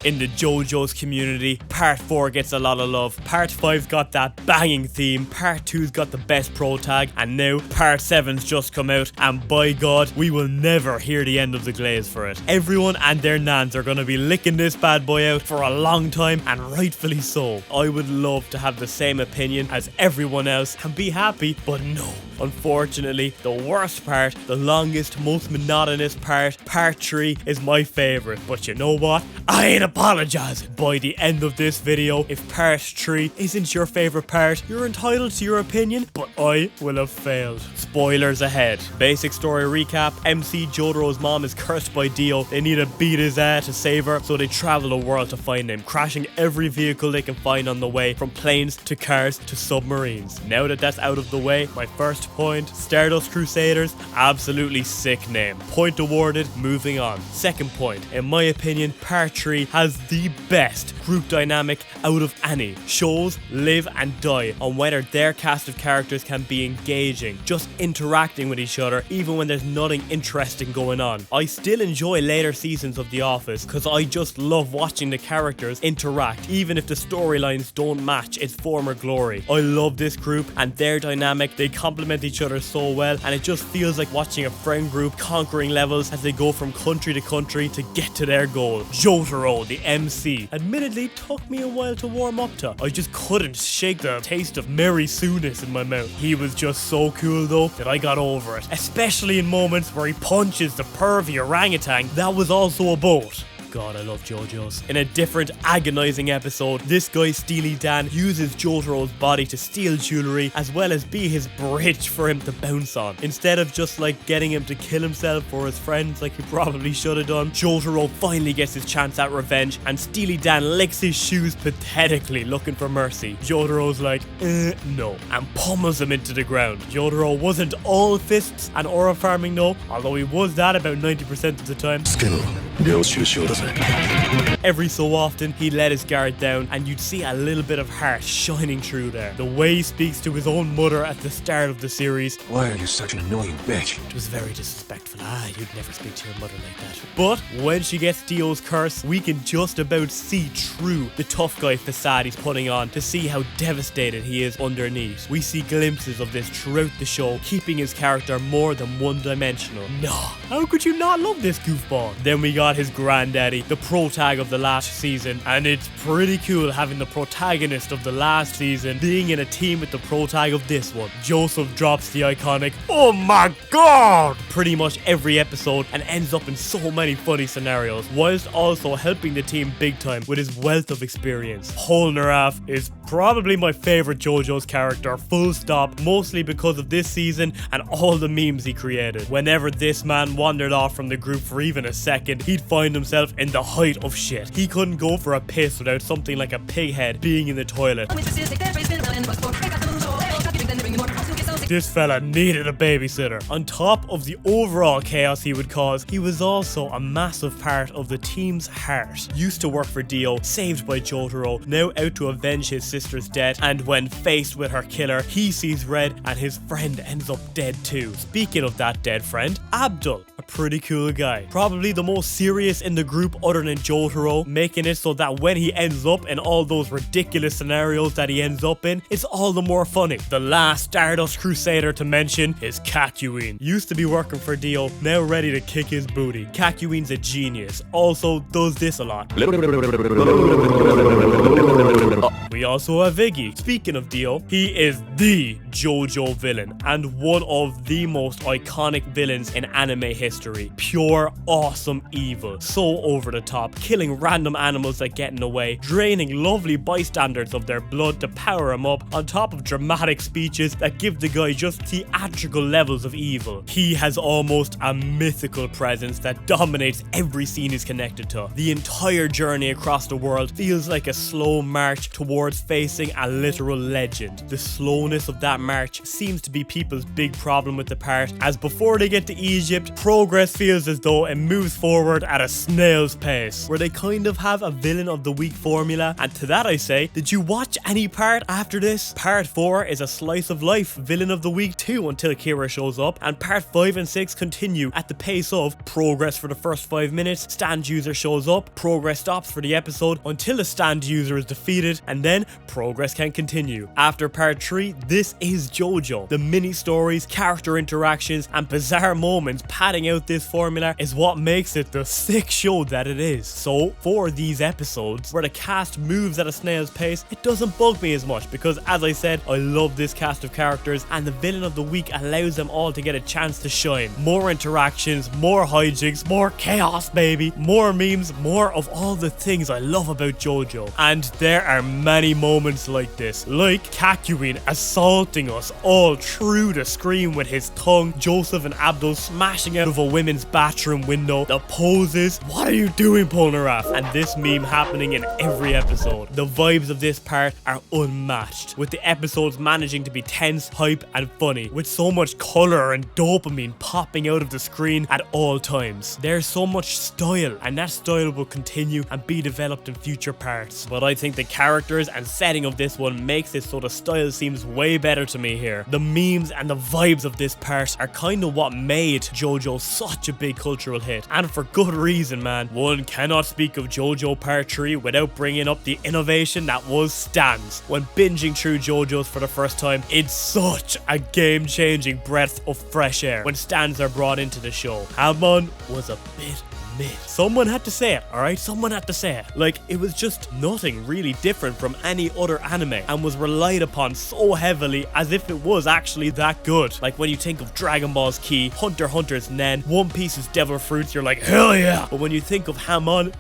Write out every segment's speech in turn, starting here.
In the JoJo's community, part 4 gets a lot of love, part 5's got that banging theme, part 2's got the best pro tag, and now part 7's just come out, and by God, we will never hear the end of the glaze for it. Everyone and their nans are gonna be licking this bad boy out for a long time, and rightfully so. I would love to have the same opinion as everyone else and be happy, but no. Unfortunately, the worst part, the longest, most monotonous part, part 3, is my favourite. But you know what? I ain't apologising. By the end of this video, if part 3 isn't your favourite part, you're entitled to your opinion, but I will have failed. Spoilers ahead. Basic story recap: MC Jotaro's mom is cursed by Dio. They need to beat his ass to save her, so they travel the world to find him, crashing every vehicle they can find on the way, from planes to cars to submarines. Now that that's out of the way, my first point: Stardust Crusaders, absolutely sick name. Point awarded, moving on. Second point: in my opinion, part 3 has the best group dynamic out of any. Shows live and die on whether their cast of characters can be engaging, just interacting with each other even when there's nothing interesting going on. I still enjoy later seasons of The Office because I just love watching the characters interact even if the storylines don't match its former glory. I love this group and their dynamic. They complement each other so well, and it just feels like watching a friend group conquering levels as they go from country to country to get to their goal. Jotaro, the MC, admittedly took me a while to warm up to. I just couldn't shake the taste of Mary Sue-ness in my mouth. He was just so cool though that I got over it, especially in moments where he punches the pervy orangutan that was also a boat. God, I love JoJo's. In a different agonizing episode, this guy Steely Dan uses Jotaro's body to steal jewelry as well as be his bridge for him to bounce on. Instead of just like getting him to kill himself or his friends like he probably should have done, Jotaro finally gets his chance at revenge and Steely Dan licks his shoes pathetically looking for mercy. Jotaro's like, no, and pummels him into the ground. Jotaro wasn't all fists and aura farming though, although he was that about 90% of the time. Every so often, he let his guard down and you'd see a little bit of heart shining through there. The way he speaks to his own mother at the start of the series. Why are you such an annoying bitch? It was very disrespectful. You'd never speak to your mother like that. But when she gets Dio's curse, we can just about see through the tough guy facade he's putting on to see how devastated he is underneath. We see glimpses of this throughout the show, keeping his character more than one-dimensional. No, how could you not love this goofball? Then we got his granddaddy, the pro tag of the last season, and it's pretty cool having the protagonist of the last season being in a team with the pro tag of this one. Joseph drops the iconic "oh my god" pretty much every episode and ends up in so many funny scenarios, whilst also helping the team big time with his wealth of experience. Polnareff is probably my favorite JoJo's character, full stop, mostly because of this season and all the memes he created. Whenever this man wandered off from the group for even a second, he'd find himself in the height of shit. He couldn't go for a piss without something like a pig head being in the toilet. This fella needed a babysitter. On top of the overall chaos he would cause, he was also a massive part of the team's heart. Used to work for Dio, saved by Jotaro, now out to avenge his sister's death, and when faced with her killer, he sees red and his friend ends up dead too. Speaking of that dead friend, Abdul, a pretty cool guy. Probably the most serious in the group other than Jotaro, making it so that when he ends up in all those ridiculous scenarios that he ends up in, it's all the more funny. The last Stardust Crusader to mention is Kakyoin. Used to be working for Dio, now ready to kick his booty. Kakyoin's a genius, also does this a lot. We also have Iggy. Speaking of Dio, he is the JoJo villain and one of the most iconic villains in anime history. Pure awesome evil, so over the top, killing random animals that get in the way, draining lovely bystanders of their blood to power him up, on top of dramatic speeches that give the guy just theatrical levels of evil. He has almost a mythical presence that dominates every scene he's connected to. The entire journey across the world feels like a slow march towards towards facing a literal legend. The slowness of that march seems to be people's big problem with the part, as before they get to Egypt, progress feels as though it moves forward at a snail's pace, where they kind of have a villain of the week formula. And to that I say, did you watch any part after this? Part 4 is a slice of life villain of the week 2 until Kira shows up, and part 5 and 6 continue at the pace of progress for the first 5 minutes, stand user shows up, progress stops for the episode until the stand user is defeated, and then progress can continue. After part 3, this is JoJo. The mini stories, character interactions, and bizarre moments padding out this formula is what makes it the sick show that it is. So for these episodes where the cast moves at a snail's pace, it doesn't bug me as much because, as I said, I love this cast of characters, and the villain of the week allows them all to get a chance to shine. More interactions, more hijinks, more chaos, baby, more memes, more of all the things I love about JoJo. And there are many moments like this, like Kakyoin assaulting us all through the screen with his tongue, Joseph and Abdul smashing out of a women's bathroom window, the poses, what are you doing, Polnareff? And this meme happening in every episode. The vibes of this part are unmatched, with the episodes managing to be tense, hype, and funny, with so much colour and dopamine popping out of the screen at all times. There's so much style, and that style will continue and be developed in future parts. But I think the characters and setting of this one makes it so the style seems way better to me here. The memes and the vibes of this part are kind of what made JoJo such a big cultural hit, and for good reason, man. One cannot speak of JoJo Part 3 without bringing up the innovation that was stands. When binging through JoJo's for the first time, it's such a game-changing breath of fresh air when stands are brought into the show. Hamon was a bit mid. Someone had to say it, alright? Someone had to say it. Like, it was just nothing really different from any other anime and was relied upon so heavily as if it was actually that good. Like when you think of Dragon Ball's Ki, Hunter x Hunter's Nen, One Piece's Devil Fruits, you're like, hell yeah! But when you think of Hamon,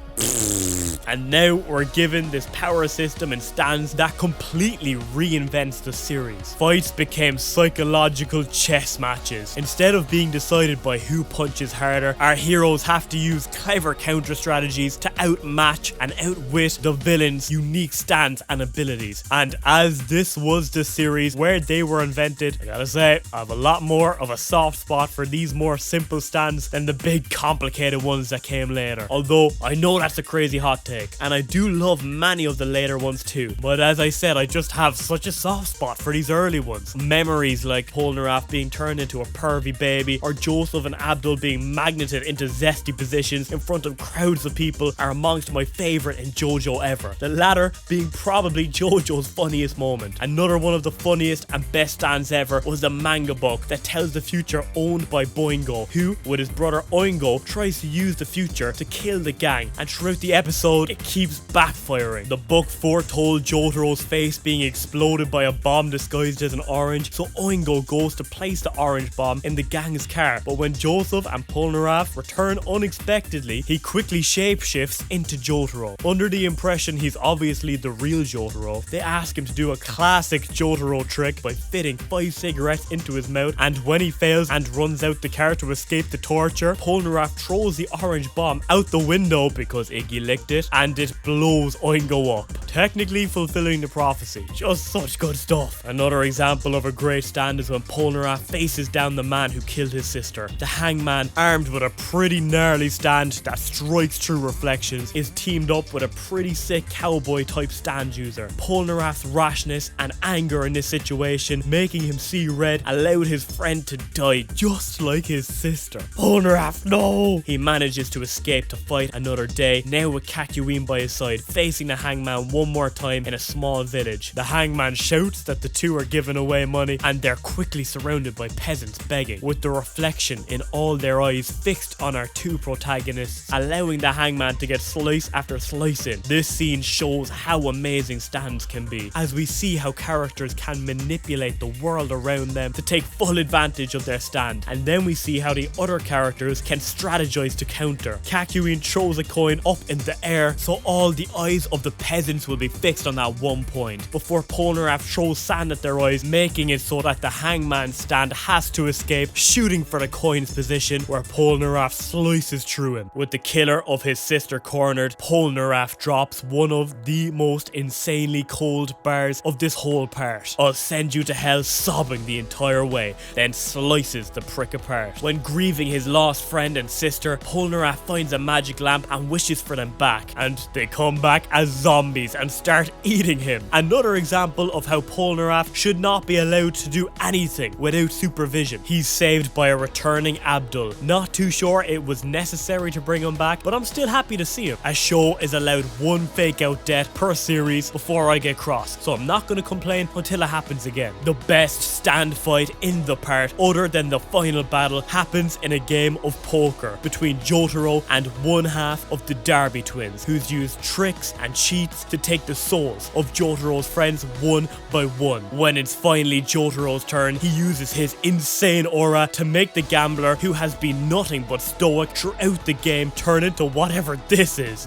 and now we're given this power system and stands that completely reinvents the series. Fights became psychological chess matches. Instead of being decided by who punches harder, our heroes have to use clever counter strategies to outmatch and outwit the villain's unique stance and abilities. And as this was the series where they were invented, I gotta say, I have a lot more of a soft spot for these more simple stands than the big complicated ones that came later. Although I know that's a crazy hot take, and I do love many of the later ones too, but as I said, I just have such a soft spot for these early ones. Memories like Polnareff being turned into a pervy baby, or Joseph and Abdul being magneted into zesty positions in front of crowds of people are amongst my favourite in JoJo ever. The latter being probably JoJo's funniest moment. Another one of the funniest and best stands ever was the manga book that tells the future owned by Boingo, who, with his brother Oingo, tries to use the future to kill the gang, and throughout the episode it keeps backfiring. The book foretold Jotaro's face being exploded by a bomb disguised as an orange, so Oingo goes to place the orange bomb in the gang's car, but when Joseph and Polnareff return unexpectedly, he quickly shapeshifts into Jotaro. Under the impression he's obviously the real Jotaro, they ask him to do a classic Jotaro trick by fitting 5 cigarettes into his mouth, and when he fails and runs out the car to escape the torture, Polnareff throws the orange bomb out the window because Iggy licked it, and it blows Oingo up, technically fulfilling the prophecy. Just such good stuff. Another example of a great stand is when Polnareff faces down the man who killed his sister. The hangman, armed with a pretty gnarly stand that strikes through reflections, is teamed up with a pretty sick cowboy type stand user. Polnareff's rashness and anger in this situation, making him see red, allowed his friend to die just like his sister. Polnareff, no! He manages to escape to fight another day, now with Kakyoin by his side, facing the hangman one more time in a small village. The hangman shouts that the two are giving away money, and they're quickly surrounded by peasants begging, with the reflection in all their eyes fixed on our two protagonists, allowing the hangman to get slice after slicing. This scene shows how amazing stands can be, as we see how characters can manipulate the world around them to take full advantage of their stand, and then we see how the other characters can strategize to counter. Kakyoin throws a coin up in the air so all the eyes of the peasants will be fixed on that one point before Polnareff throws sand at their eyes, making it so that the hangman stand has to escape, shooting for the coin's position where Polnareff slices through him. With the killer of his sister cornered, Polnareff drops one of the most insanely cold bars of this whole part. "I'll send you to hell," sobbing the entire way, then slices the prick apart. When grieving his lost friend and sister, Polnareff finds a magic lamp and wishes for them back, and they come back as zombies and start eating him. Another example of how Polnareff should not be allowed to do anything without supervision. He's saved by a returning Abdul. Not too sure it was necessary to bring him back, but I'm still happy to see him. A show is allowed one fake out death per series before I get cross, so I'm not going to complain until it happens again. The best stand fight in the part, other than the final battle, happens in a game of poker between Jotaro and one half of the Derby twins, who's used tricks and cheats to take the souls of Jotaro's friends one by one. When it's finally Jotaro's turn, he uses his insane aura to make the gambler, who has been nothing but stoic throughout the game, turn into whatever this is.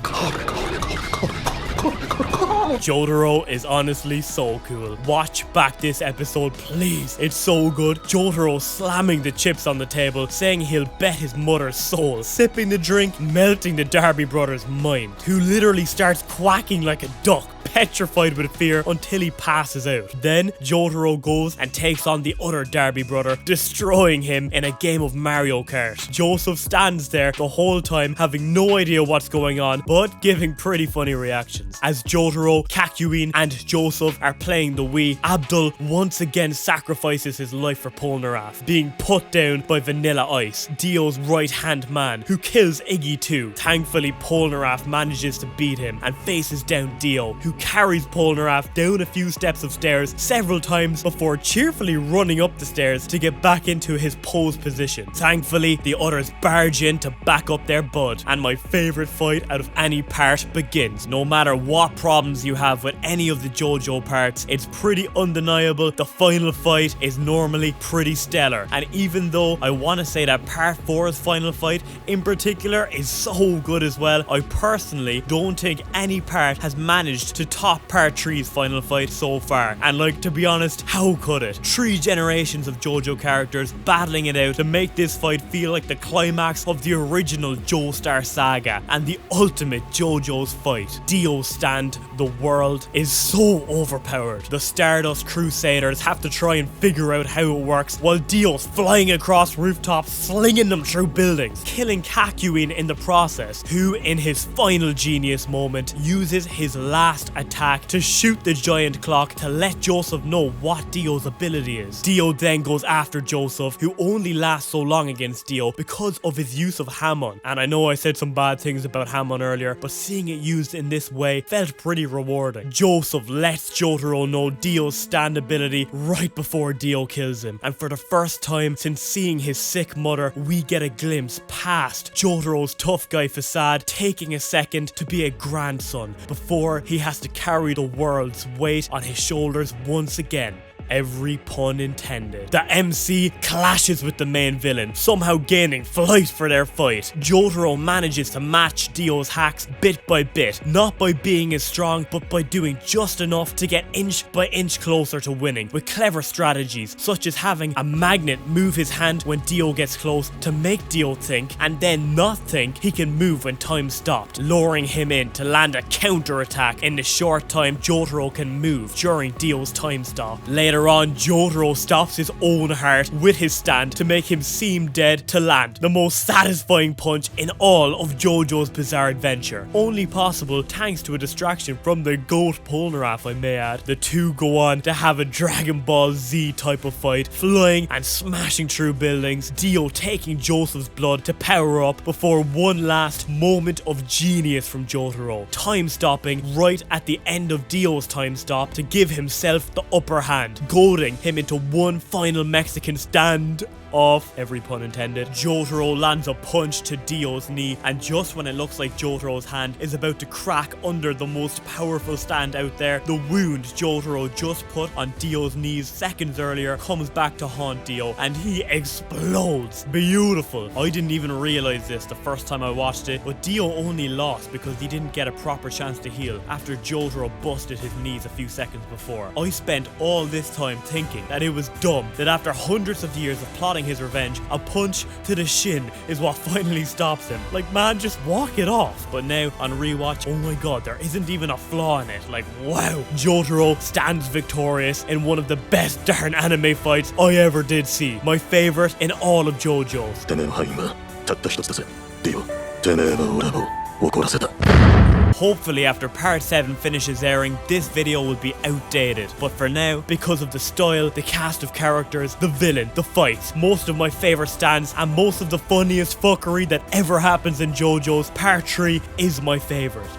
Jotaro is honestly so cool. Watch back this episode, please. It's so good. Jotaro slamming the chips on the table, saying he'll bet his mother's soul, sipping the drink, melting the Derby brothers' mind, who literally starts quacking like a duck, petrified with fear until he passes out. Then Jotaro goes and takes on the other Derby brother, destroying him in a game of Mario Kart. Joseph stands there the whole time having no idea what's going on, but giving pretty funny reactions. As Jotaro, Kakyoin and Joseph are playing the Wii, Abdul once again sacrifices his life for Polnareff, being put down by Vanilla Ice, Dio's right hand man, who kills Iggy too. Thankfully Polnareff manages to beat him and faces down Dio, who carries Polnareff down a few steps of stairs several times before cheerfully running up the stairs to get back into his pose position. Thankfully, the others barge in to back up their bud, and my favourite fight out of any part begins. No matter what problems you have with any of the JoJo parts, it's pretty undeniable the final fight is normally pretty stellar. And even though I want to say that part 4's final fight in particular is so good as well, I personally don't think any part has managed to top part 3's final fight so far. And like, to be honest, how could it? 3 generations of JoJo characters battling it out to make this fight feel like the climax of the original Joestar saga and the ultimate JoJo's fight. Dio's stand, the world, is so overpowered. The Stardust Crusaders have to try and figure out how it works, while Dio's flying across rooftops, slinging them through buildings, killing Kakyoin in the process, who in his final genius moment uses his last attack to shoot the giant clock to let Joseph know what Dio's ability is. Dio then goes after Joseph, who only lasts so long against Dio because of his use of Hamon. And I know I said some bad things about Hamon earlier, but seeing it used in this way felt pretty rewarding. Joseph lets Jotaro know Dio's stand ability right before Dio kills him, and for the first time since seeing his sick mother, we get a glimpse past Jotaro's tough guy facade, taking a second to be a grandson before he has to carry the world's weight on his shoulders once again. Every pun intended. The MC clashes with the main villain, somehow gaining flight for their fight. Jotaro manages to match Dio's hacks bit by bit, not by being as strong, but by doing just enough to get inch by inch closer to winning, with clever strategies, such as having a magnet move his hand when Dio gets close to make Dio think, and then not think he can move when time stopped, luring him in to land a counter attack in the short time Jotaro can move during Dio's time stop. Later on, Jotaro stops his own heart with his stand to make him seem dead to land the most satisfying punch in all of JoJo's Bizarre Adventure. Only possible thanks to a distraction from the GOAT Polnareff, I may add. The two go on to have a Dragon Ball Z type of fight, flying and smashing through buildings, Dio taking Joseph's blood to power up before one last moment of genius from Jotaro, time stopping right at the end of Dio's time stop to give himself the upper hand, goading him into one final Mexican stand off, every pun intended. Jotaro lands a punch to Dio's knee, and just when it looks like Jotaro's hand is about to crack under the most powerful stand out there, the wound Jotaro just put on Dio's knees seconds earlier comes back to haunt Dio, and he explodes. Beautiful. I didn't even realize this the first time I watched it, but Dio only lost because he didn't get a proper chance to heal after Jotaro busted his knees a few seconds before. I spent all this time thinking that it was dumb that after hundreds of years of plotting his revenge, a punch to the shin is what finally stops him. Like, man, just walk it off. But now on rewatch, oh my god, there isn't even a flaw in it. Like, wow. Jotaro stands victorious in one of the best darn anime fights I ever did see. My favorite in all of JoJo's. てめえの敗因はたった一つだぜ。ディオ、てめえはオラを怒らせた。 Hopefully after part 7 finishes airing, this video will be outdated. But for now, because of the style, the cast of characters, the villain, the fights, most of my favorite stands, and most of the funniest fuckery that ever happens in JoJo's, part 3 is my favorite.